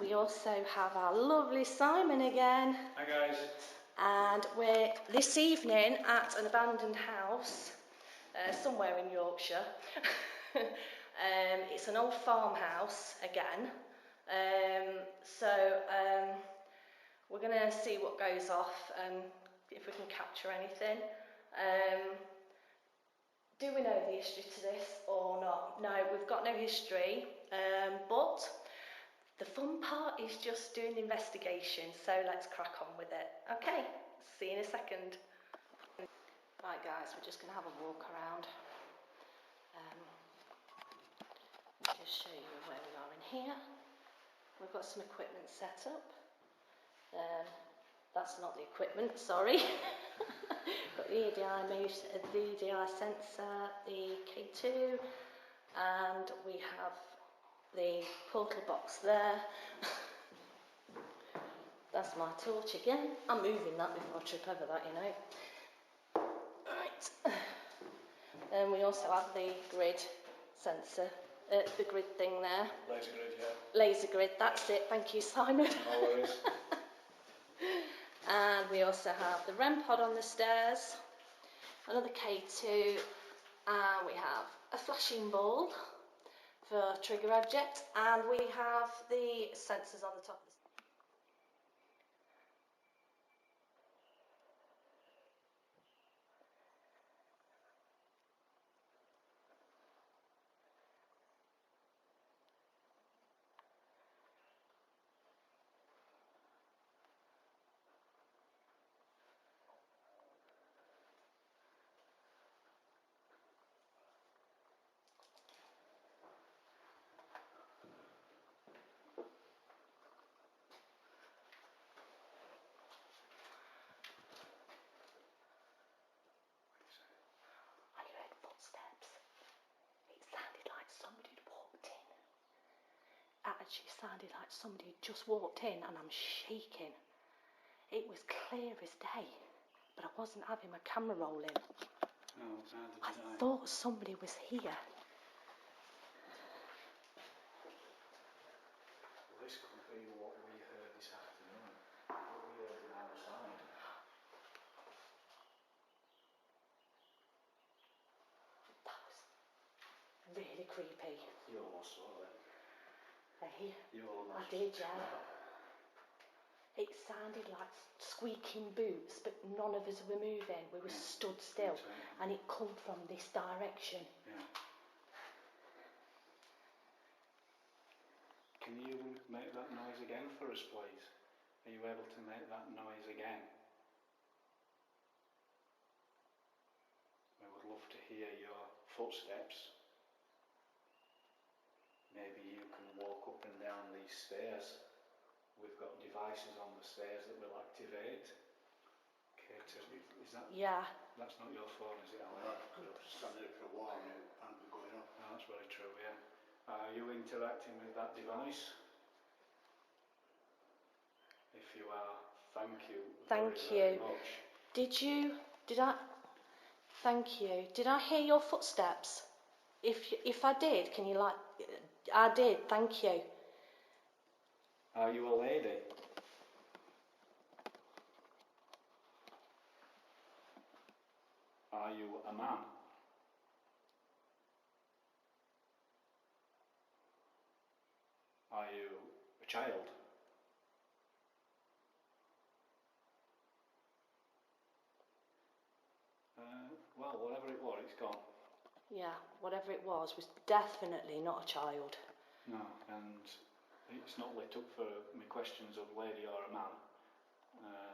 we also have our lovely Simon again. Hi guys. And we're this evening at an abandoned house somewhere in Yorkshire. It's an old farmhouse again. We're going to see what goes off and if we can capture anything. Do we know the history to this or not? No, we've got no history, but the fun part is just doing the investigation, so let's crack on with it. Okay, see you in a second. Right guys, we're just going to have a walk around. Just show you where we are in here. We've got some equipment set up. That's not the equipment, sorry. Got the EDI motor, the EDI sensor, the K2, and we have the portal box there. That's my torch again. I'm moving that before I trip over that, you know. Right. And we also have the grid sensor, the grid thing there. Laser grid, yeah. Laser grid, that's it. Thank you, Simon. No worries. And we also have the REM pod on the stairs, another K2, and we have a flashing ball for trigger object, and we have the sensors on the top of the actually sounded like somebody had just walked in, and I'm shaking. It was clear as day, but I wasn't having my camera rolling. Oh, I thought somebody was here. Well, this could be what we heard this afternoon. What we heard outside. That was really creepy. You almost saw it. Hey, You almost. I did, yeah. It sounded like squeaking boots, but none of us were moving. We were stood still, and it come from this direction. Yeah. Can you make that noise again for us, please? Are you able to make that noise again? We would love to hear your footsteps. Maybe you can walk up and down these stairs. We've got devices on the stairs that will activate. Katie, is that? Yeah. That's not your phone, is it, Alan? No, because I've stood there for a while and it hasn't been going up. Oh, that's very true, yeah. Are you interacting with that device? If you are, thank you. Thank very you. much. Thank you. Did I hear your footsteps? If I did, can you I did, thank you. Are you a lady? Are you a man? Are you a child? Well, whatever it was, it's gone. Yeah, whatever it was definitely not a child. No, and it's not lit up for me questions of lady or a man.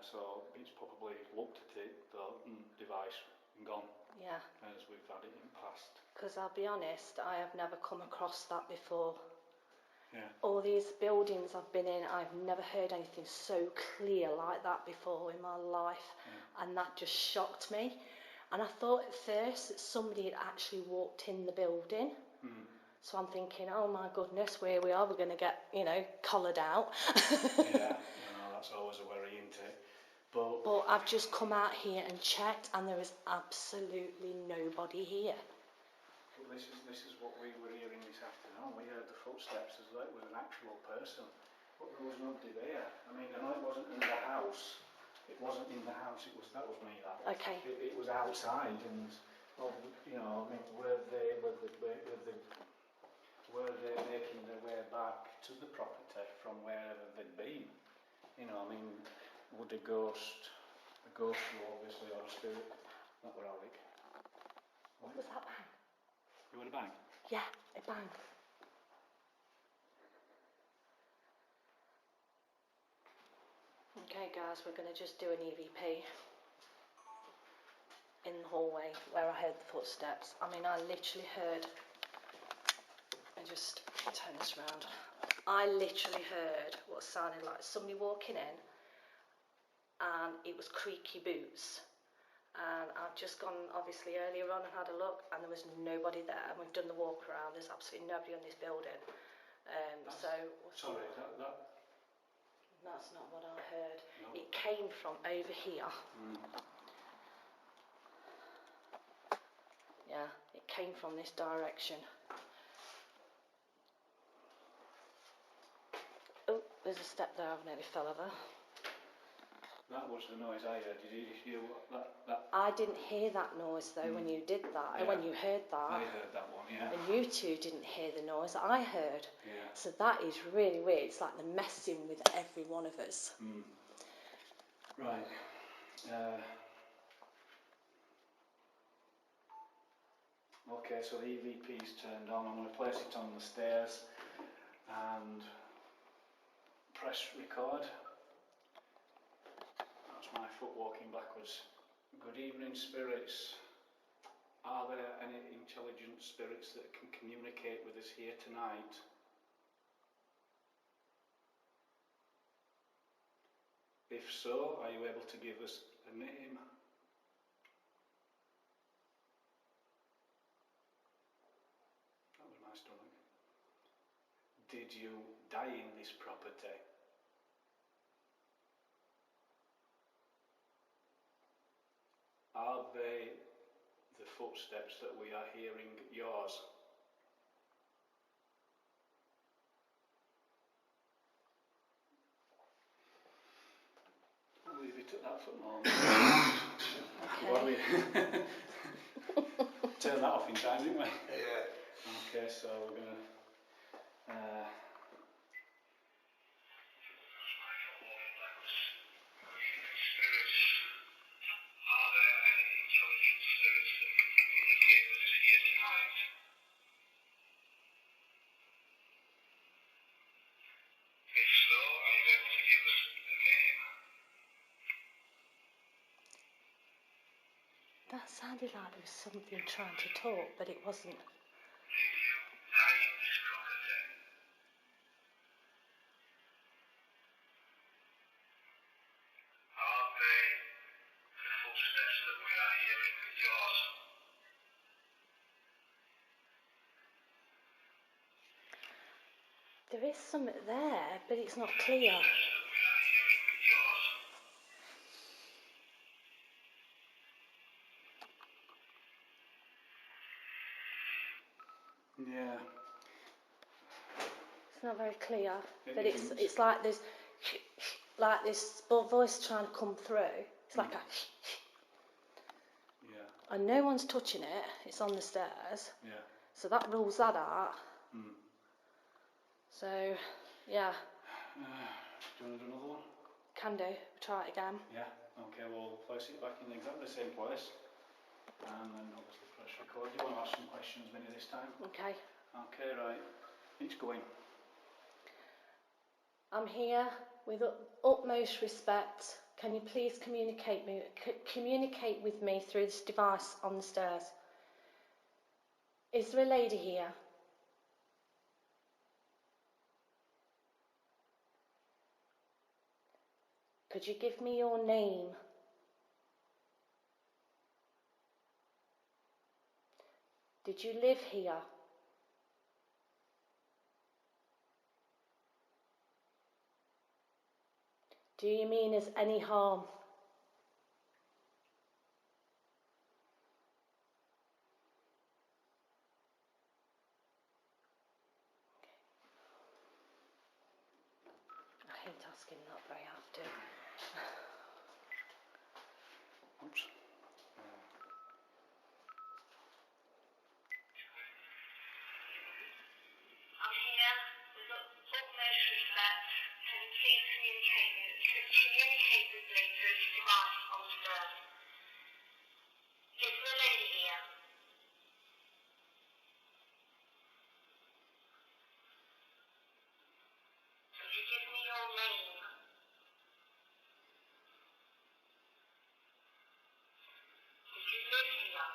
So it's probably looked at it, the device, and gone. Yeah. As we've had it in past. Because I'll be honest, I have never come across that before. Yeah. All these buildings I've been in, I've never heard anything so clear like that before in my life. Yeah. And that just shocked me. And I thought at first that somebody had actually walked in the building. Mm. So I'm thinking, oh my goodness, where we are, we're going to get, collared out. Yeah, that's always a worry, isn't it? But I've just come out here and checked, and there is absolutely nobody here. But this is what we were hearing this afternoon. We heard the footsteps as though it was an actual person But there was nobody there. I mean, I know it wasn't in the house. It wasn't in the house. That was me. That. Okay. It was outside, and you know, I mean, were they making their way back to the property from wherever they'd been? You know, I mean, would a ghost obviously, or a spirit? That were Alec. What was that bang? You want a bang? Yeah, a bang. Okay guys, we're going to just do an EVP in the hallway where I heard the footsteps. I mean, I literally heard, I just turn this around, I literally heard what sounded like somebody walking in, and it was creaky boots. And I've just gone obviously earlier on and had a look, and there was nobody there, and we've done the walk around, there's absolutely nobody in this building. Sorry, That's not what I heard. No. It came from over here. Yeah, it came from this direction. Oh, there's a step there, I've nearly fell over. That was the noise I heard. Did you hear what that? I didn't hear that noise though when you did that, Yeah. when you heard that. I heard that one, yeah. And you two didn't hear the noise that I heard. Yeah. So that is really weird. It's like they're messing with every one of us. Right. Okay, so the EVP's turned on. I'm going to place it on the stairs and press record. That's my foot walking backwards. Good evening, spirits. Are there any intelligent spirits that can communicate with us here tonight? If so, are you able to give us a name? That was my stomach. Did you die in this property? Are they the footsteps that we are hearing yours? I'll leave it at that for the moment. Turn that off in time, didn't we? Yeah. Okay, so we're going to... That sounded like there was something trying to talk, but it wasn't. There is something there, but it's not clear. Yeah. It's not very clear, It but isn't. it's like there's like this voice trying to come through. It's like a, Yeah. and no one's touching it. It's on the stairs, Yeah. so that rules that out. So, yeah, Do you want to do another one? can do. Try it again. Yeah. Okay, we'll place it back in exactly the same place. And then obviously press record. Do you want to ask some questions, Minnie, this time? Okay. Okay, right. It's going. I'm here with utmost respect. Can you please communicate with me through this device on the stairs? Is there a lady here? Could you give me your name? Did you live here? Do you mean us any harm? asking that, but I have to. Oops. I'm here with utmost respect. Can you please communicate with me through this device on screen? Is there a lady here? Could you give me your name? Did you live here?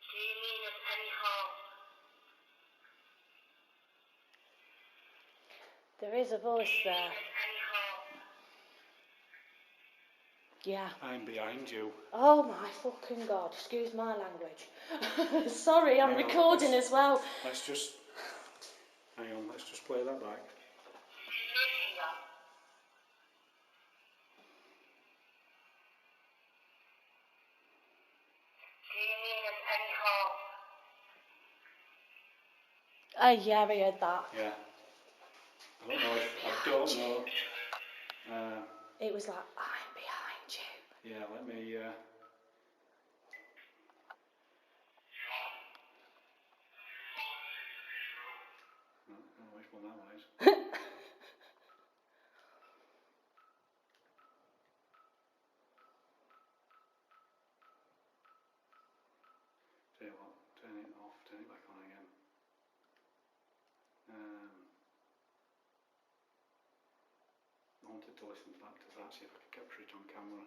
Do you mean us any harm? There is a voice there. Any harm? Yeah. I'm behind you. Oh my fucking God, excuse my language. Sorry, I'm recording as well. Let's just, hang on, let's just play that back. Did you live here? Do you mean us any harm? Yeah, I heard that. Yeah. I don't know. It was like, I'm behind you. Yeah, let me, I don't know which one that one is. Tell you what, turn it off, turn it back on again. I wanted to listen back to that, see if I could capture it on camera.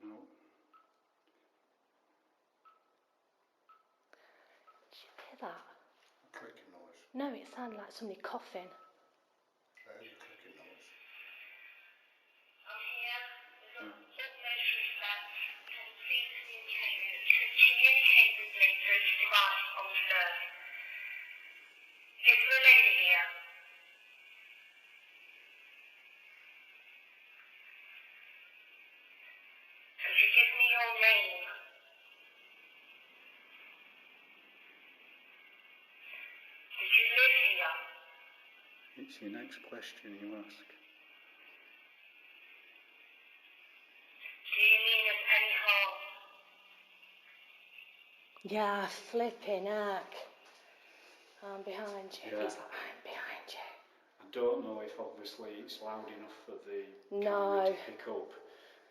No. Did you hear that? A clicking noise. No, it sounded like somebody coughing. That is a clicking noise. I'm here with utmost respect. Can you please communicate with me through this device on screen? Is there a lady here? Could you give me your name? Did you live here? It's your next question you ask. Do you mean us any harm? Yeah, flipping heck. I'm behind you. Yeah. He's like, I'm behind you. I don't know if obviously it's loud enough for the No. camera to pick up,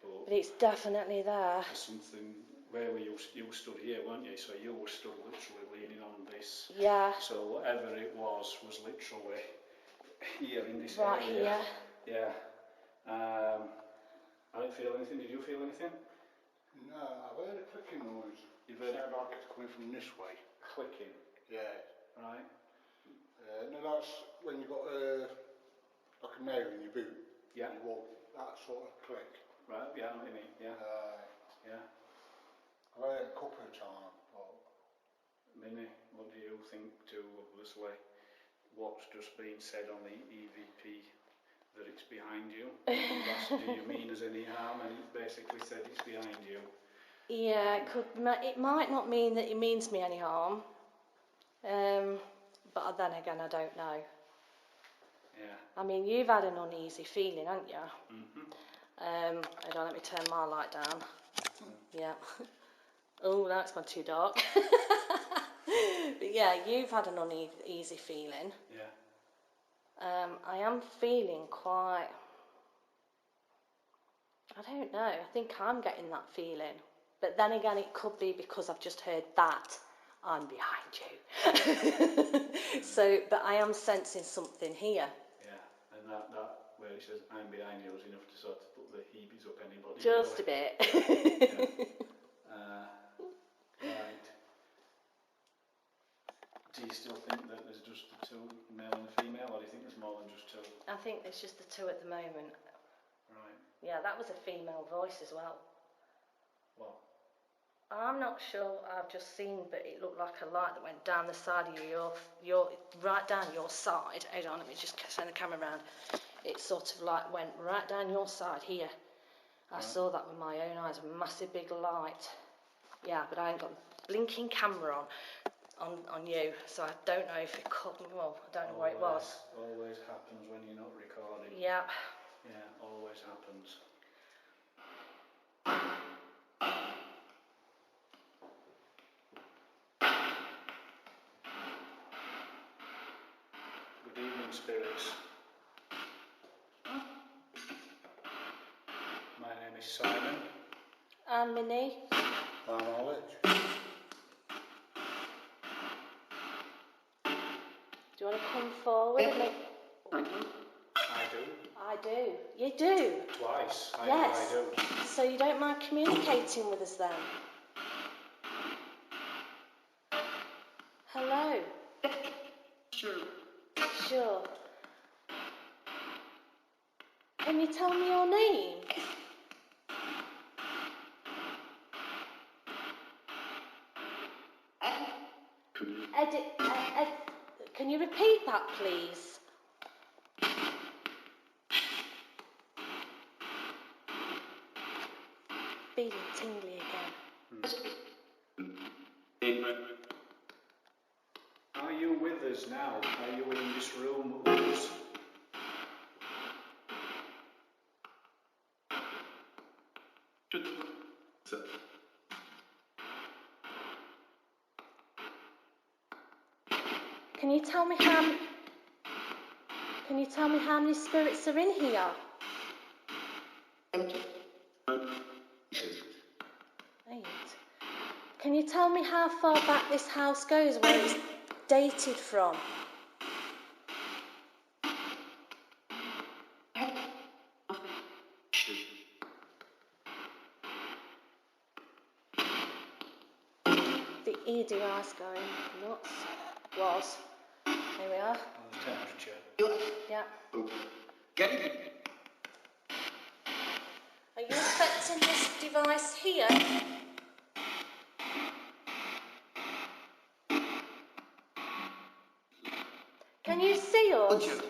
But but it's definitely there. there's something, where were you stood here, weren't you? So you were stood literally leaning on this. Yeah, So whatever it was literally here in this right area. here. Yeah. I didn't feel anything. Did you feel anything? No, I've heard a clicking noise. You've heard Sound like it's coming from this way. clicking, Yeah. right? No, that's when you've got like a nail in your boot. Yeah. You walk, that sort of click. Right, yeah, I know what you mean. Yeah, yeah. I've heard it a couple of times, but Minnie, what do you think to obviously what's just been said on the EVP, that it's behind you? Do you mean as any harm? And it basically said it's behind you. Yeah, it might not mean that it means me any harm. But then again, I don't know. Yeah. I mean, you've had an uneasy feeling, haven't you? Mhm. Hold on, let me turn my light down. Yeah. Oh, that's gone too dark. But yeah, you've had an uneasy feeling. Yeah. I am feeling quite, I don't know, I think I'm getting that feeling. But then again, it could be because I've just heard that I'm behind you. So, but I am sensing something here. Yeah. And that where it says I'm behind you is enough to sort of put the heebies up anybody. Just really. a bit. Yeah. Right. Do you still think that there's just the two, male and female, or do you think there's more than just two? I think there's just the two at the moment. Right. Yeah, that was a female voice as well. Well, I'm not sure, I've just seen, but it looked like a light that went down the side of your right down your side. Hold on, let me just turn the camera around. It sort of like went right down your side here. I saw that with my own eyes, a massive big light. Yeah, but I ain't got the blinking camera on you, so I don't know if it cut me. Well, I don't know what it was. Always happens when you're not recording. Yeah. Yeah, always happens. Good evening, spirits. My name is Simon. And Minnie. I'm Alex. Do you want to come forward and make... I do. I do. You do? Twice. Yes. I do. So you don't mind communicating with us then? Hello? Sure. Can you tell me your name? Can you repeat that, please? Feeling tingly again. Are you with us now? Are you in this room with us? Can you tell me how many spirits are in here? 8. Can you tell me how far back this house goes, where it's dated from? The EDR's going nuts. Was. Here we are. On the temperature. Yeah. Are you affecting this device here? Can you see us?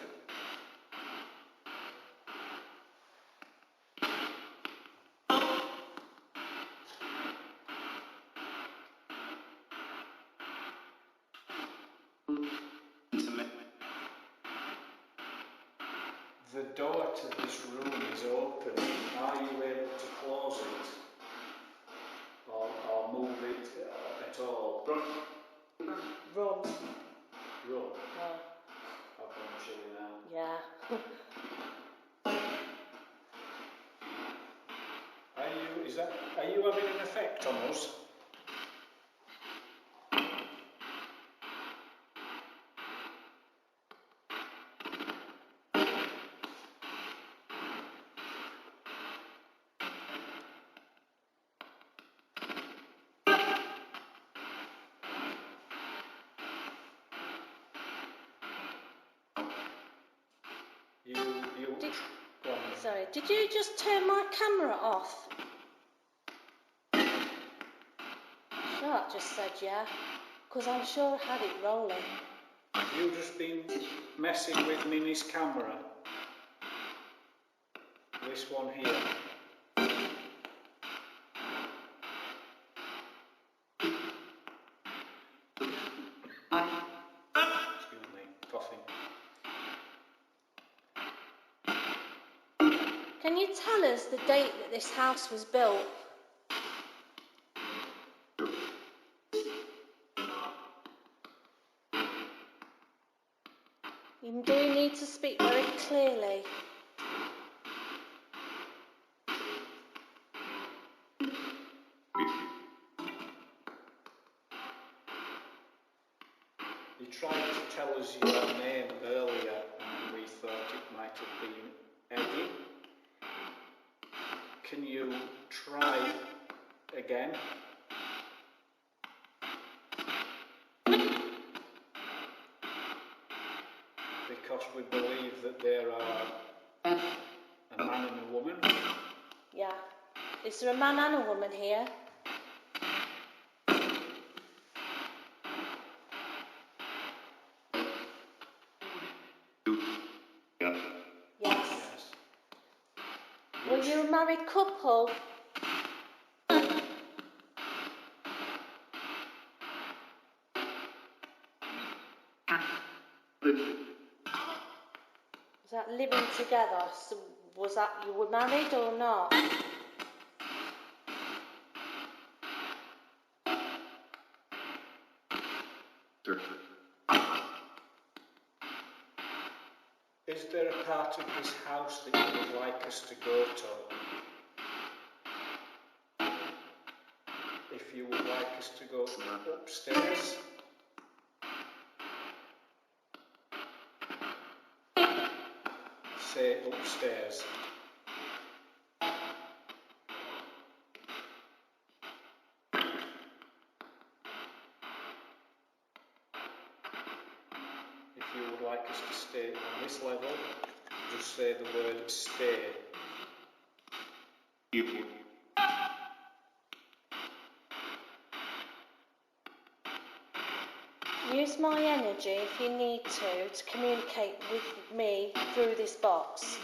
The door to this room is open. Are you able to close it? Or move it at all? Run. Run? No. I've gone chilly now. Yeah. Are you having an effect on us? Sorry, did you just turn my camera off? Shark just said yeah, because I'm sure I had it rolling. Have you just been messing with Minnie's camera? This one here. Excuse me, coughing. Can you tell us the date that this house was built? You do need to speak very clearly. You tried to tell us your name earlier and we thought it might have been Eddie. Can you try again? Because we believe that there are a man and a woman. Yeah. Is there a man and a woman here? Yes. Were you a married couple? Was that living together? So was that you were married or not? Is there a part of this house that you would like us to go to? If you would like us to go upstairs. Say upstairs. If you would like us to stay on this level, just say the word stay. Use my energy if you need to communicate with me through this box.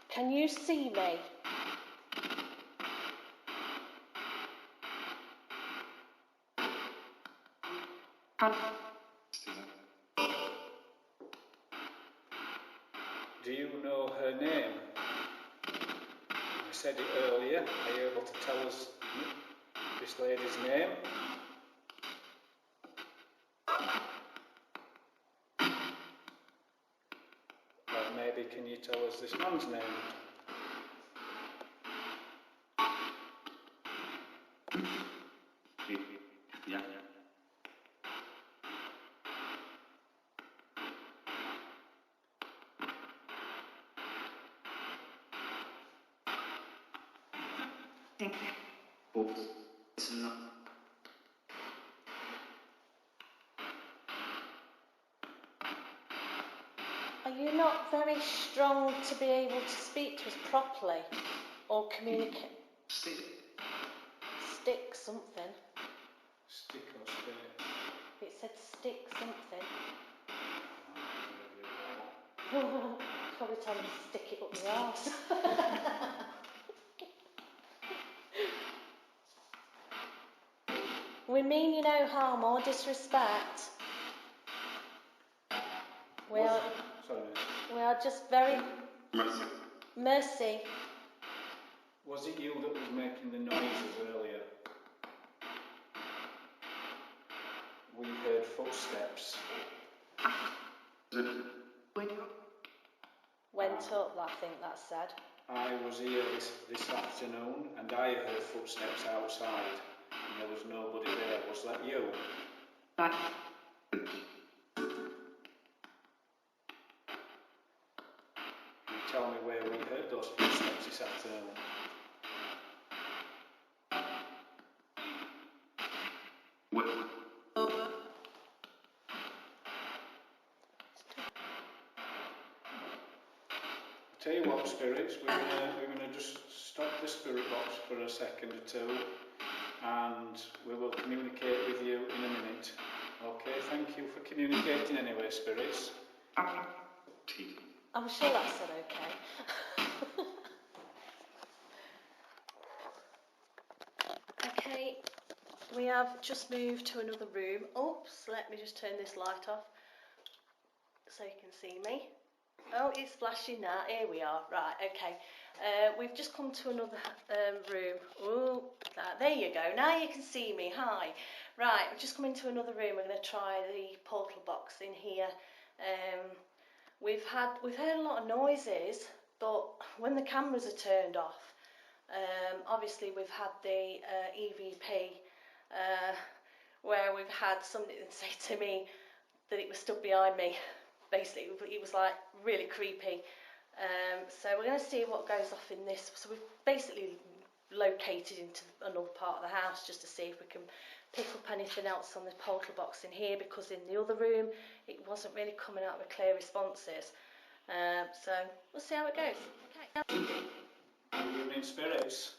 Can you see me? Do you know her name? I said it earlier. Are you able to tell us this lady's name? Or maybe can you tell us this man's name? Yeah. Are you not very strong to be able to speak to us properly or communicate? Stick something. Stick or stay? It said stick something. Probably tell me to stick it up the arse. We mean you no harm or disrespect. We are just very... Mercy. Was it you that was making the noises earlier? We heard footsteps. Went up, I think that said. I was here this afternoon and I heard footsteps outside and there was nobody there. Was that you? Can you tell me where we heard those footsteps this afternoon? Tell you what, spirits, we're gonna just stop the spirit box for a second or two, and we will communicate with you in a minute. Okay, thank you for communicating anyway, spirits. I'm sure that said okay. Okay, we have just moved to another room. Oops, let me just turn this light off so you can see me. Oh, it's flashing now. Here we are. Right, okay. We've just come to another room. Oh, there you go. Now you can see me. Hi. Right, we've just come into another room. We're going to try the portal box in here. We've heard a lot of noises, but when the cameras are turned off, obviously we've had the EVP where we've had somebody say to me that it was stood behind me. Basically, it was like really creepy. So we're going to see what goes off in this. So we've basically located into another part of the house just to see if we can pick up anything else on the portal box in here, because in the other room it wasn't really coming out with clear responses. So we'll see how it goes. Okay. Good evening, spirits.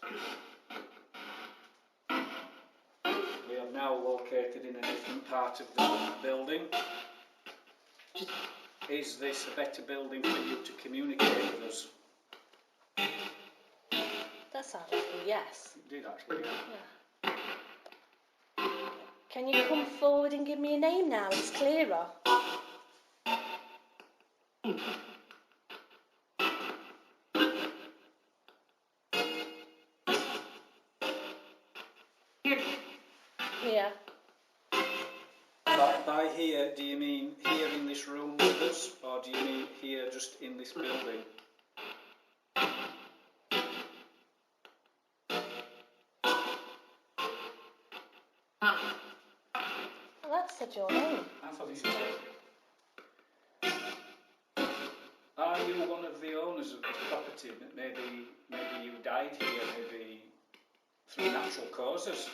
We are now located in a different part of the building. is this a better building for you to communicate with us? That sounds like a yes. It did actually, yeah. Yeah. Can you come forward and give me a name now? It's clearer. Here. By here, do you mean here in this room with us, or do you mean here just in this building? Well, that said your name. I thought he said. Are you one of the owners of this property? Maybe you died here, maybe through natural causes.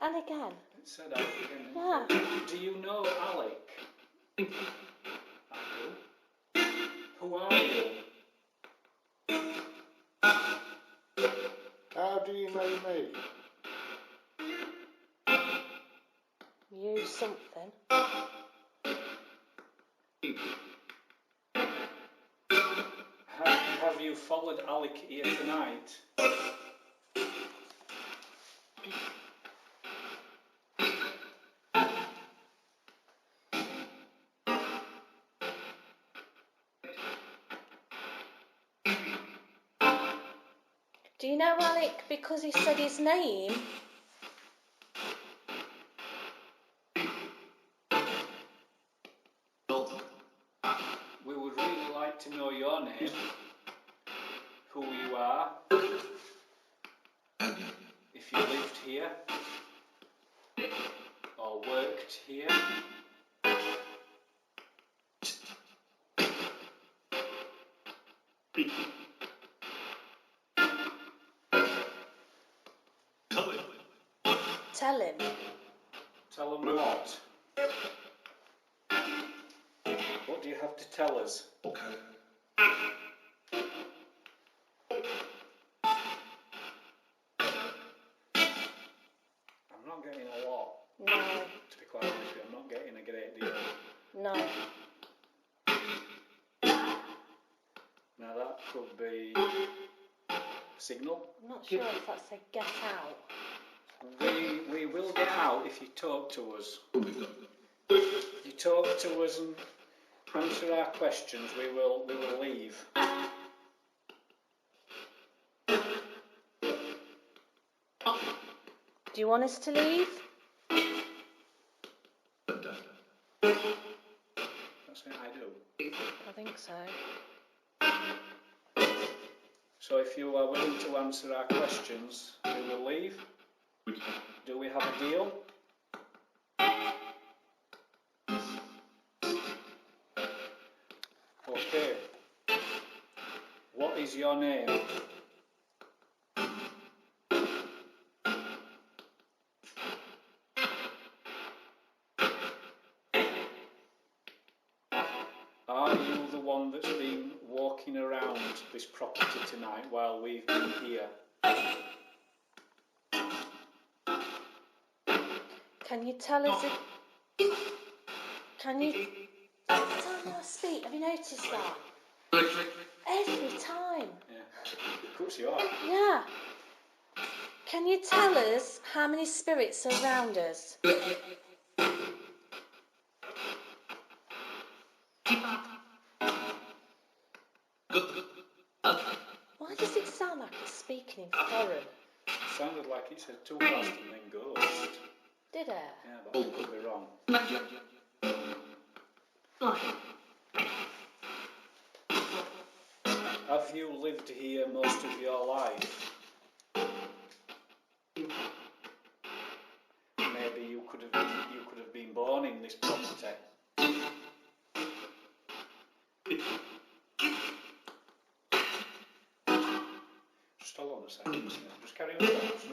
And again. It said Alec again. Yeah. Do you know Alec? I do. Who are you? How do you know me? You something. Have you followed Alec here tonight? Do you know Alec because he said his name? We would really like to know your name, who you are, if you lived here, or worked here. Tell him. Tell them what? What do you have to tell us? Okay. I'm not getting a lot. No. To be quite honest with you, I'm not getting a great deal. No. Now that could be a signal. I'm not sure if that's a get out. We will get out if you talk to us. If you talk to us and answer our questions, we will leave. Do you want us to leave? That's it, I do. I think so. So if you are willing to answer our questions, we will leave. Do we have a deal? Okay. What is your name? Are you the one that's been walking around this property tonight while we've been here? Can you tell us if... Can you... Every time I speak, have you noticed that? Every time. Yeah. Of course you are. Yeah. Can you tell us how many spirits are around us? Why does it sound like it's speaking in foreign? It sounded like it said too fast and then ghost. Did it? Yeah, but I could be wrong. Have you lived here most of your life? Maybe you could have been born in this property. Just hold on a second. Just carry on.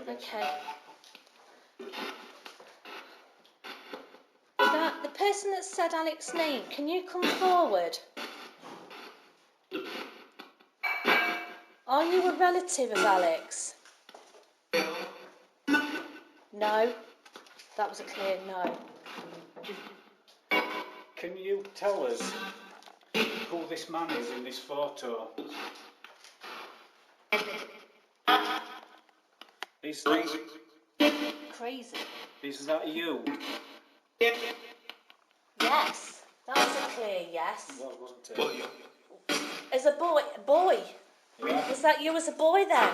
Okay. That the person that said Alec's name, can you come forward? Are you a relative of Alex? No. That was a clear no. Can you tell us who this man is in this photo? Is that, Crazy. is that you? Yes. That was a clear yes. Well, wasn't it? As a boy. Yeah. Was that you as a boy then?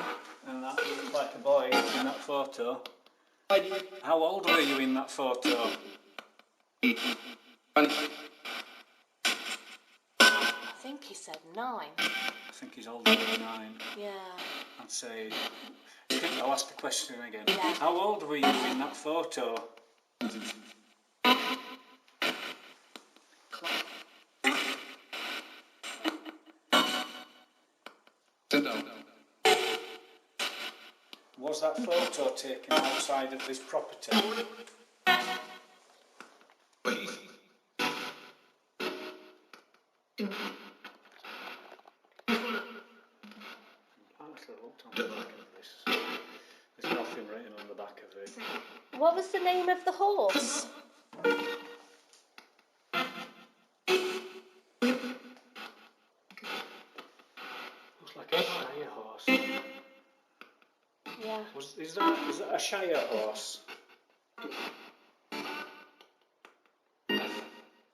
And that looked like a boy in that photo. How old were you in that photo? I think he said 9. I think he's older than 9. Yeah. I'd say. I'll ask the question again. Yeah. How old were you in that photo? Was that photo taken outside of this property? Actually looked on the back of this. There's nothing written on the back of it. What was the name of the horse? Looks like a Shire horse. Yeah. Is that a Shire horse?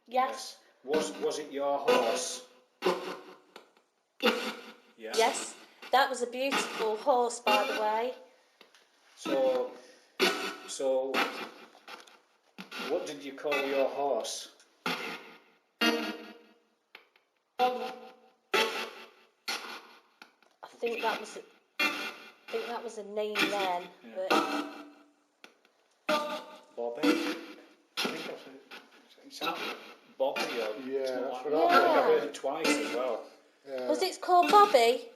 Yes. Was it your horse? Yeah. Yes. That was a beautiful horse, by the way. So, what did you call your horse? I think that was a name then, Yeah. but Bobby? I think that's it. It's not Bobby or Yeah, something that's like what that. I I think thought. I've heard it twice as well. Yeah. was it called Bobby?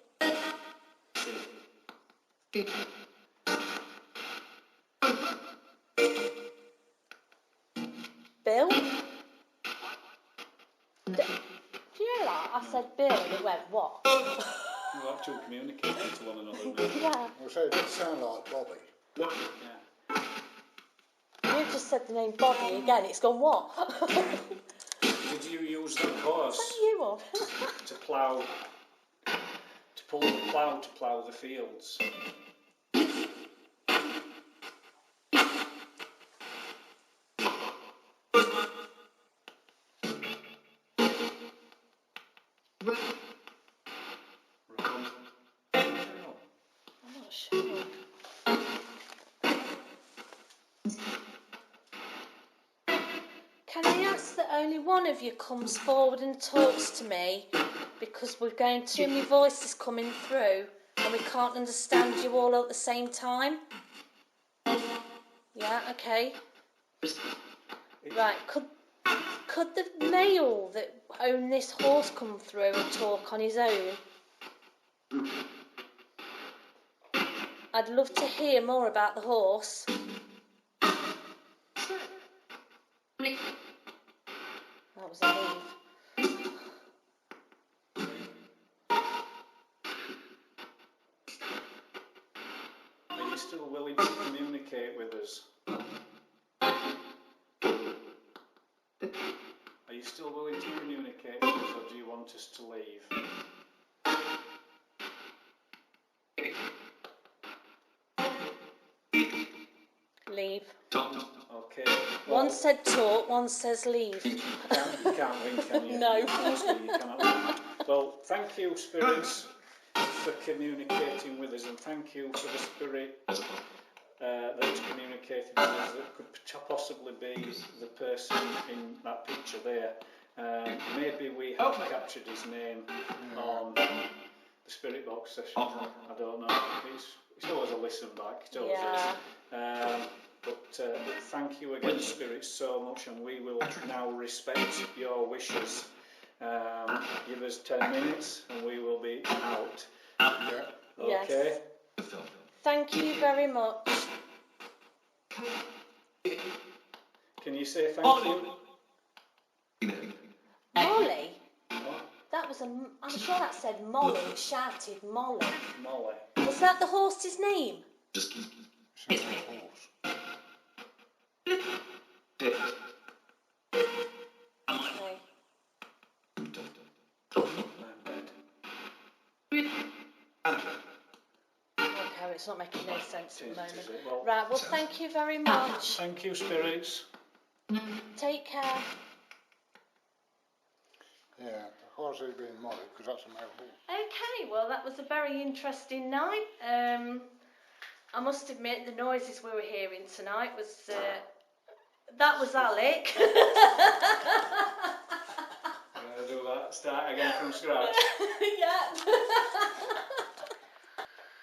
Bill? Do you know that? I said Bill and it went, what? We'll have to communicate to one another. Yeah. I say it did sound like Bobby. Yeah. You've just said the name Bobby again. It's gone, what? Did you use that horse you on? to plough, to pull the plough to plough the fields? I'm not sure. Can I ask that only one of you comes forward and talks to me, because we're going too many voices coming through and we can't understand you all at the same time? Yeah, okay. Right, could the male that owned this horse come through and talk on his own? I'd love to hear more about the horse. That was a leave. Are you still willing to communicate with us? Are you still willing to communicate with us, or do you want us to leave? Leave. Okay. One said talk, one says leave. You can't win, can you? No. Honestly, you cannot win. Well, thank you, spirits, for communicating with us, and thank you for the spirit that's communicating with us that could possibly be the person in that picture there. Maybe we have captured his name on the spirit box session. I don't know. It's always a listen back. It's always is. But thank you again, spirits, so much, and we will now respect your wishes. Give us 10 minutes and we will be out. Yeah. Okay? Yes. Thank you very much. Can you say thank you? Molly? What? That was was I'm sure that said Molly. It shouted Molly. Molly. Was that the horse's name? It's not a horse. Okay. Okay, it's not making no sense at the moment. Well, Right, well, thank you very much. thank you, spirits. Take care. Yeah, I can't see it being Molly because that's a male horse. Okay, well, that was a very interesting night. I must admit, the noises we were hearing tonight was... that was Alec. I'm going to do that. Start again from scratch. Yeah.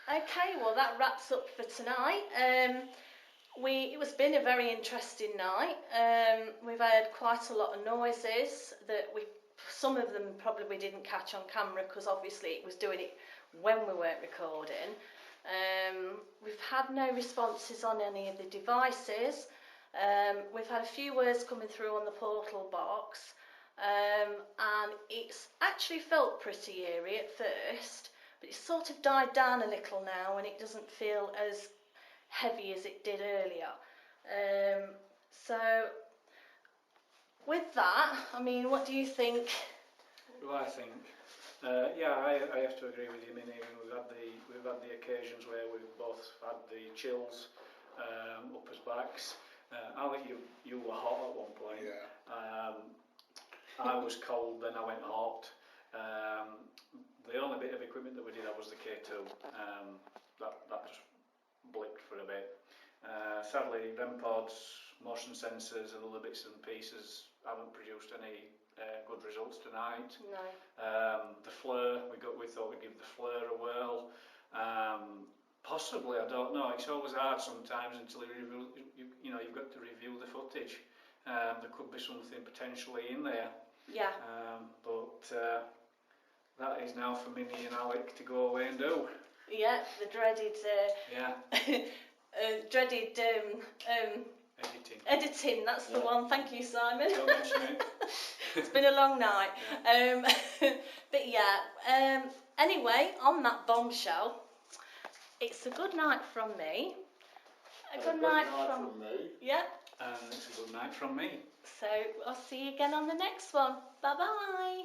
Okay, well, that wraps up for tonight. It's been a very interesting night. We've heard quite a lot of noises that some of them probably we didn't catch on camera because obviously it was doing it when we weren't recording. We've had no responses on any of the devices. We've had a few words coming through on the portal box, and it's actually felt pretty eerie at first, but it's sort of died down a little now and it doesn't feel as heavy as it did earlier. So with that, I mean, what do you think? Well, I think, yeah, I have to agree with you, Minnie. We've had the occasions where we've both had the chills up as backs. Alec, you were hot at one point. Yeah. I was cold, then I went hot. The only bit of equipment that we did have was the K2. That just blipped for a bit. Sadly, REM pods, motion sensors and other bits and pieces haven't produced any good results tonight. No. The flare, we thought we'd give the flare a whirl. Possibly, I don't know. It's always hard sometimes until you've got to review the footage. There could be something potentially in there. Yeah. But that is now for Minnie and Alec to go away and do. Yeah, the dreaded. Yeah. Dreaded. Editing. Editing. That's the one. Thank you, Simon. Don't mention it. It's been a long night. Yeah. But yeah. Anyway, on that bombshell, it's a good night from me. A good night from me. Yeah. And it's a good night from me. So I'll see you again on the next one. Bye bye.